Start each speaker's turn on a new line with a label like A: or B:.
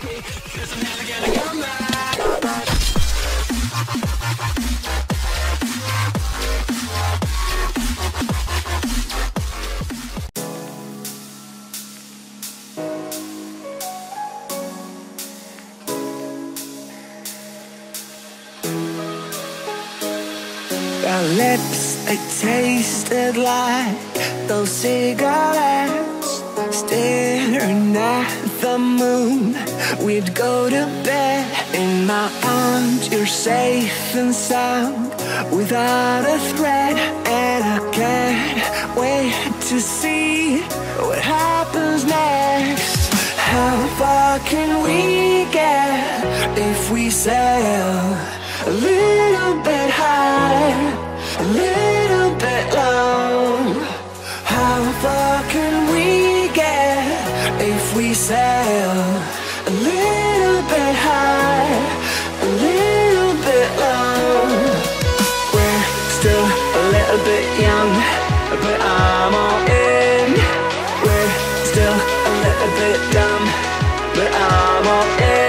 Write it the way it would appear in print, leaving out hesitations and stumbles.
A: 'cause I'm never gonna come back.
B: Our lips, they tasted like those cigarettes. Staring at the moon, we'd go to bed. In my arms, you're safe and sound, without a threat. And I can't wait to see what happens next. How far can we get if we sail a little bit high, a little bit low? How far can we get if we sail a little bit high, a little bit low? We're still a little bit young, but I'm all in. We're still a little bit dumb, but I'm all in.